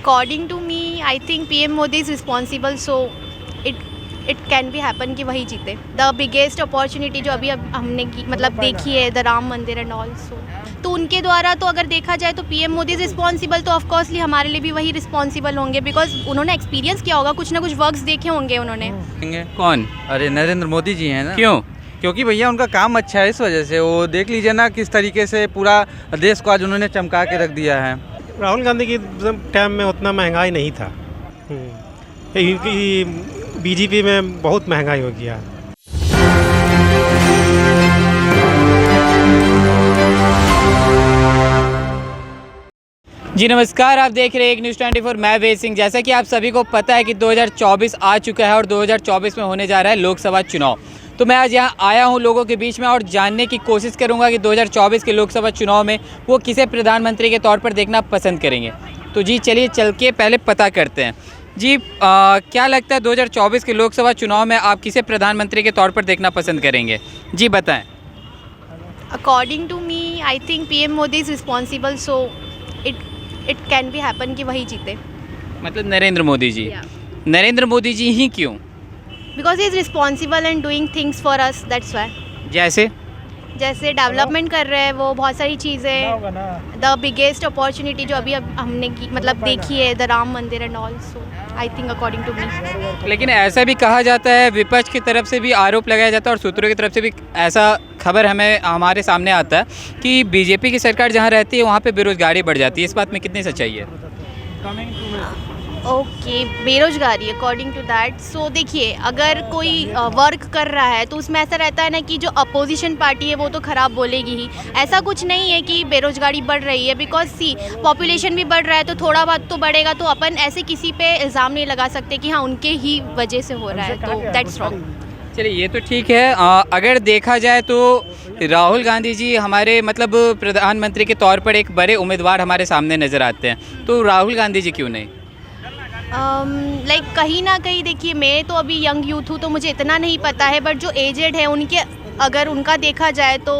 According to me, I think PM Modi is responsible, so it can be happen कि वही जीते. The biggest opportunity जो अभी हमने मतलब देखी है, the राम मंदिर and all, so तो उनके द्वारा तो अगर देखा जाए तो PM मोदी इज रिस्पॉन्सिबल, तो ऑफकोर्सली हमारे लिए भी वही रिस्पॉन्सिबल होंगे, बिकॉज उन्होंने एक्सपीरियंस किया होगा, कुछ ना कुछ वर्क्स देखे होंगे उन्होंने. कौन? अरे नरेंद्र मोदी जी हैं ना. क्यों? क्योंकि भैया उनका काम अच्छा है, इस वजह से. वो देख लीजिए ना किस तरीके से पूरा देश को आज उन्होंने चमका के रख दिया है. राहुल गांधी की टाइम में उतना महंगाई नहीं था, बीजेपी में बहुत महंगाई हो गया. जी नमस्कार, आप देख रहे हैं एक न्यूज़ 24. मैं वेद सिंह. जैसा कि आप सभी को पता है कि 2024 आ चुका है और 2024 में होने जा रहा है लोकसभा चुनाव. तो मैं आज यहाँ आया हूँ लोगों के बीच में और जानने की कोशिश करूँगा कि 2024 के लोकसभा चुनाव में वो किसे प्रधानमंत्री के तौर पर देखना पसंद करेंगे. तो जी चलिए चल के पहले पता करते हैं. जी क्या लगता है 2024 के लोकसभा चुनाव में आप किसे प्रधानमंत्री के तौर पर देखना पसंद करेंगे? जी बताएँ. According to me, I think PM Modi is responsible, so it can भी हैपन कि वही जीते. मतलब नरेंद्र मोदी जी. नरेंद्र मोदी जी ही क्यों? Because he is responsible and doing things for us, that's why. जैसे डेवलपमेंट कर रहे हैं वो, बहुत सारी चीज़ें. द बिगेस्ट अपॉर्चुनिटी जो अभी हमने मतलब देखी है, the Ram Mandir and all, so I think according to me. लेकिन ऐसा भी कहा जाता है, विपक्ष की तरफ से भी आरोप लगाया जाता है और सूत्रों की तरफ से भी ऐसा खबर हमारे सामने आता है कि बीजेपी की सरकार जहाँ रहती है वहाँ पे बेरोजगारी बढ़ जाती है. इस बात में कितनी सच्चाई है? ओके, बेरोजगारी अकॉर्डिंग टू दैट. सो देखिए, अगर कोई वर्क कर रहा है तो उसमें ऐसा रहता है ना कि जो अपोजिशन पार्टी है वो तो ख़राब बोलेगी ही. ऐसा कुछ नहीं है कि बेरोजगारी बढ़ रही है, बिकॉज सी पॉपुलेशन भी बढ़ रहा है तो थोड़ा बहुत तो बढ़ेगा. तो अपन ऐसे किसी पे इल्ज़ाम नहीं लगा सकते कि हाँ उनके ही वजह से हो रहा है, तो दैट्स रॉन्ग. चलिए ये तो ठीक है. अगर देखा जाए तो राहुल गांधी जी हमारे मतलब प्रधानमंत्री के तौर पर एक बड़े उम्मीदवार हमारे सामने नज़र आते हैं, तो राहुल गांधी जी क्यों नहीं? लाइक कहीं ना कहीं देखिए, मैं तो अभी यंग यूथ हूँ तो मुझे इतना नहीं पता है, बट जो एजेड है उनके अगर उनका देखा जाए तो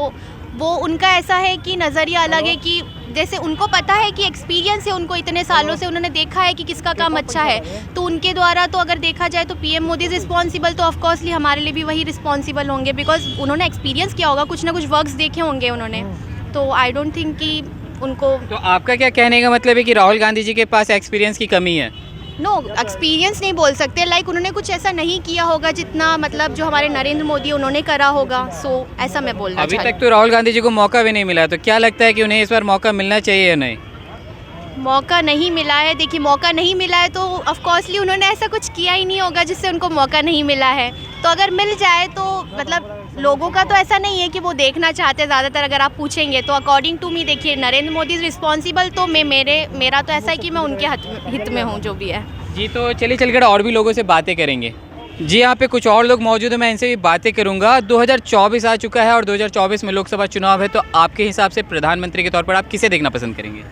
वो उनका ऐसा है कि नज़रिया अलग है, कि जैसे उनको पता है कि एक्सपीरियंस है, उनको इतने सालों से उन्होंने देखा है कि किसका काम अच्छा है. तो उनके द्वारा तो अगर देखा जाए तो PM मोदी इज रिस्पॉन्सिबल, तो ऑफकोर्सली हमारे लिए भी वही रिस्पॉन्सिबल होंगे, बिकॉज उन्होंने एक्सपीरियंस किया होगा, कुछ ना कुछ वर्क्स देखे होंगे उन्होंने. तो आई डोंट थिंक कि उनको. तो आपका क्या कहने का मतलब है कि राहुल गांधी जी के पास एक्सपीरियंस की कमी है? नो, एक्सपीरियंस नहीं बोल सकते. लाइक उन्होंने कुछ ऐसा नहीं किया होगा जितना मतलब जो हमारे नरेंद्र मोदी उन्होंने करा होगा. सो ऐसा मैं बोलना अभी तक तो राहुल गांधी जी को मौका भी नहीं मिला, तो क्या लगता है कि उन्हें इस बार मौका मिलना चाहिए या नहीं? मौका नहीं मिला है. देखिए, मौका नहीं मिला है तो ऑफकोर्सली उन्होंने ऐसा कुछ किया ही नहीं होगा जिससे उनको मौका नहीं मिला है. तो अगर मिल जाए तो मतलब लोगों का तो ऐसा नहीं है कि वो देखना चाहते. ज़्यादातर अगर आप पूछेंगे तो अकॉर्डिंग टू मी, देखिए नरेंद्र मोदी इज़ रिस्पॉन्सिबल, तो मेरा तो ऐसा है कि मैं उनके हित में हूँ जो भी है. जी तो चलिए चलकर और भी लोगों से बातें करेंगे. जी यहाँ पे कुछ और लोग मौजूद हैं, मैं इनसे भी बातें करूँगा. 2024 आ चुका है और 2024 में लोकसभा चुनाव है, तो आपके हिसाब से प्रधानमंत्री के तौर पर आप किसे देखना पसंद करेंगे?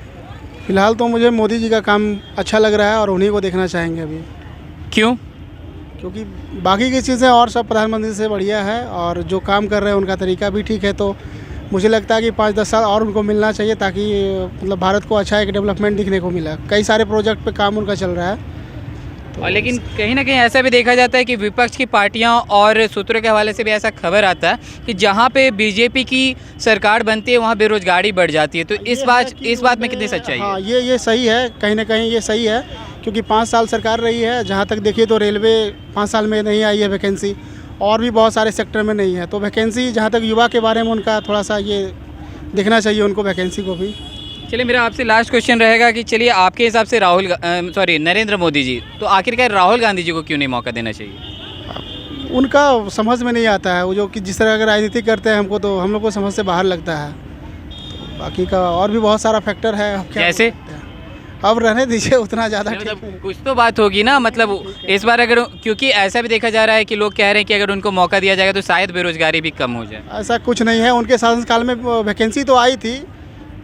फिलहाल तो मुझे मोदी जी का काम अच्छा लग रहा है और उन्हीं को देखना चाहेंगे अभी. क्यों? क्योंकि बाकी की चीज़ें और सब प्रधानमंत्री से बढ़िया है और जो काम कर रहे हैं उनका तरीका भी ठीक है. तो मुझे लगता है कि 5-10 साल और उनको मिलना चाहिए ताकि मतलब भारत को अच्छा एक डेवलपमेंट दिखने को मिला. कई सारे प्रोजेक्ट पे काम उनका चल रहा है. और लेकिन कहीं ना कहीं ऐसा भी देखा जाता है कि विपक्ष की पार्टियां और सूत्रों के हवाले से भी ऐसा खबर आता है कि जहां पे बीजेपी की सरकार बनती है वहां बेरोजगारी बढ़ जाती है. तो इस बात में कितनी सच्चाई है? हाँ, ये सही है. कहीं ना कहीं ये सही है क्योंकि 5 साल सरकार रही है. जहाँ तक देखिए तो रेलवे 5 साल में नहीं आई है वैकेंसी, और भी बहुत सारे सेक्टर में नहीं है. तो वैकेंसी जहाँ तक युवा के बारे में उनका थोड़ा सा ये देखना चाहिए उनको, वैकेंसी को भी. चलिए मेरा आपसे लास्ट क्वेश्चन रहेगा कि चलिए आपके हिसाब से नरेंद्र मोदी जी, तो आखिरकार राहुल गांधी जी को क्यों नहीं मौका देना चाहिए? उनका समझ में नहीं आता है. वो जो कि जिस तरह का राजनीति करते हैं हमको तो हम लोग को समझ से बाहर लगता है. तो बाकी का और भी बहुत सारा फैक्टर है. जैसे अब रहने दीजिए, उतना ज़्यादा मतलब कुछ तो बात होगी ना. मतलब इस बार अगर, क्योंकि ऐसा भी देखा जा रहा है कि लोग कह रहे हैं कि अगर उनको मौका दिया जाएगा तो शायद बेरोजगारी भी कम हो जाए. ऐसा कुछ नहीं है. उनके शासनकाल में वैकेंसी तो आई थी,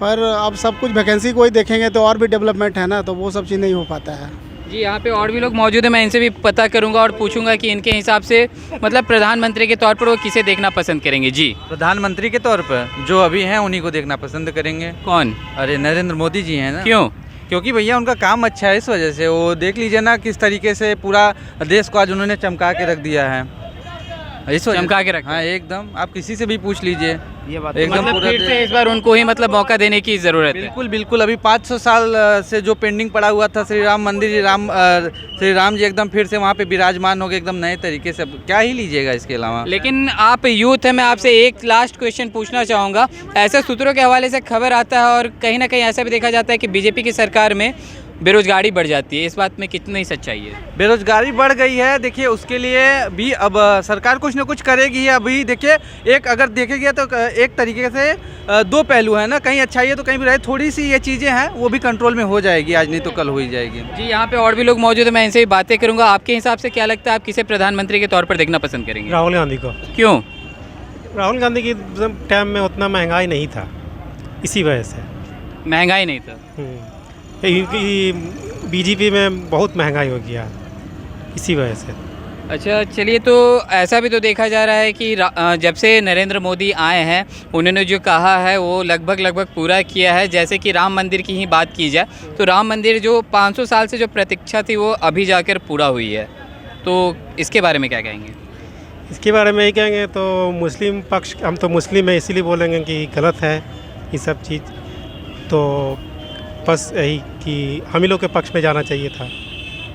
पर अब सब कुछ वैकेंसी को ही देखेंगे तो और भी डेवलपमेंट है ना, तो वो सब चीज़ नहीं हो पाता है. जी यहाँ पे और भी लोग मौजूद हैं, मैं इनसे भी पता करूंगा और पूछूंगा कि इनके हिसाब से मतलब प्रधानमंत्री के तौर पर वो किसे देखना पसंद करेंगे. जी प्रधानमंत्री के तौर पर जो अभी हैं उन्हीं को देखना पसंद करेंगे. कौन? अरे नरेंद्र मोदी जी हैं ना. क्यों? क्योंकि भैया उनका काम अच्छा है, इस वजह से वो देख लीजिए ना किस तरीके से पूरा देश को आज उन्होंने चमका के रख दिया है। इस वजह चमका के रखा हाँ एकदम, आप किसी से भी पूछ लीजिए ये बात एकदम मतलब पूरा फिर से इस बार उनको ही मतलब मौका देने की ज़रूरत है। बिल्कुल बिल्कुल। अभी 500 साल से जो पेंडिंग पड़ा हुआ था श्री राम मंदिर, श्री राम जी एकदम फिर से वहाँ पे विराजमान हो गए एकदम नए तरीके से। क्या ही लीजिएगा इसके अलावा। लेकिन आप यूथ है, मैं आपसे एक लास्ट क्वेश्चन पूछना चाहूँगा। ऐसे सूत्रों के हवाले से खबर आता है और कहीं ना कहीं ऐसा भी देखा जाता है कि बीजेपी की सरकार में बेरोजगारी बढ़ जाती है, इस बात में कितनी सच्चाई है? बेरोजगारी बढ़ गई है, देखिए उसके लिए भी अब सरकार कुछ ना कुछ करेगी। अभी देखिए एक अगर देखेंगे तो एक तरीके से दो पहलू है ना, कहीं अच्छाई है तो कहीं भी रहे, थोड़ी सी ये चीज़ें हैं वो भी कंट्रोल में हो जाएगी, आज नहीं तो कल हो ही जाएगी। जी यहाँ पे और भी लोग मौजूद है, मैं इनसे भी बातें करूँगा। आपके हिसाब से क्या लगता है, आप किसे प्रधानमंत्री के तौर पर देखना पसंद करेंगे? राहुल गांधी को। क्यों? राहुल गांधी की टाइम में उतना महंगाई नहीं था, इसी वजह से। महंगाई नहीं था? बीजेपी में बहुत महंगाई हो गया, इसी वजह से। अच्छा चलिए, तो ऐसा भी तो देखा जा रहा है कि जब से नरेंद्र मोदी आए हैं उन्होंने जो कहा है वो लगभग पूरा किया है। जैसे कि राम मंदिर की ही बात की जाए तो राम मंदिर जो 500 साल से जो प्रतीक्षा थी वो अभी जाकर पूरा हुई है, तो इसके बारे में क्या कहेंगे? इसके बारे में ये कहेंगे तो मुस्लिम पक्ष, हम तो मुस्लिम है इसीलिए बोलेंगे कि गलत है ये सब चीज़, तो बस यही कि हम ही लोग के पक्ष में जाना चाहिए था।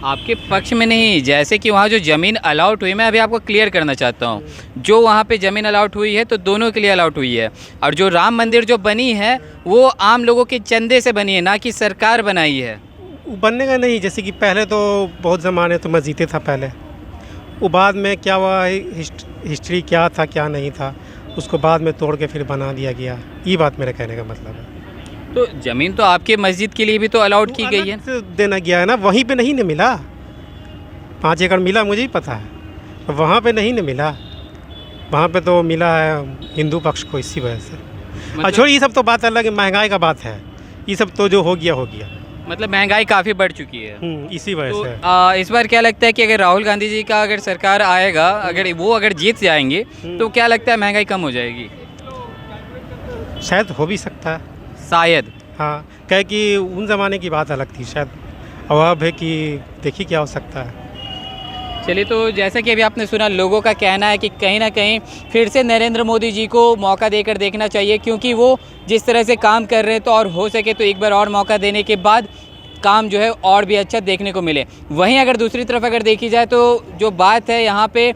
आपके पक्ष में नहीं, जैसे कि वहाँ जो ज़मीन अलाउट हुई, मैं अभी आपको क्लियर करना चाहता हूँ, जो वहाँ पे ज़मीन अलाउट हुई है तो दोनों के लिए अलाउट हुई है, और जो राम मंदिर जो बनी है वो आम लोगों के चंदे से बनी है, ना कि सरकार बनाई है। बनने का नहीं, जैसे कि पहले तो बहुत ज़माने तो मस्जिदें था पहले, वो बाद में क्या हुआ, हिस्ट्री क्या था क्या नहीं था, उसको बाद में तोड़ के फिर बना दिया गया। ये बात मेरे कहने का मतलब है। तो ज़मीन तो आपके मस्जिद के लिए भी तो अलाउड की गई है, देना गया है ना, वहीं पे नहीं न मिला। 5 एकड़ मिला, मुझे ही पता है, वहाँ पे नहीं न मिला, वहाँ पे तो मिला है हिंदू पक्ष को, इसी वजह से। मतलब, छोड़ ये सब तो बात अलग है, महंगाई का बात है, ये सब तो जो हो गया हो गया। मतलब महंगाई काफ़ी बढ़ चुकी है, इसी वजह तो से। इस बार क्या लगता है कि अगर राहुल गांधी जी का अगर सरकार आएगा, अगर जीत जाएंगे तो क्या लगता है महंगाई कम हो जाएगी? शायद हो भी सकता है, शायद। हाँ, क्या कि उन ज़माने की बात अलग थी शायद, अब है कि देखिए क्या हो सकता है। चलिए, तो जैसा कि अभी आपने सुना, लोगों का कहना है कि कहीं ना कहीं फिर से नरेंद्र मोदी जी को मौका देकर देखना चाहिए, क्योंकि वो जिस तरह से काम कर रहे हैं, तो और हो सके तो एक बार और मौका देने के बाद काम जो है और भी अच्छा देखने को मिले। वहीं अगर दूसरी तरफ अगर देखी जाए तो जो बात है यहाँ पे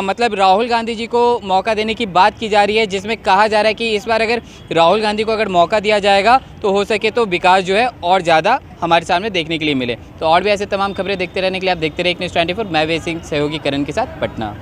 मतलब राहुल गांधी जी को मौका देने की बात की जा रही है, जिसमें कहा जा रहा है कि इस बार अगर राहुल गांधी को अगर मौका दिया जाएगा तो हो सके तो विकास जो है और ज़्यादा हमारे सामने देखने के लिए मिले। तो और भी ऐसे तमाम खबरें देखते रहने के लिए आप देखते रहे एक न्यूज़ 24। मैं वे सिंह सहयोगी करण के साथ, पटना।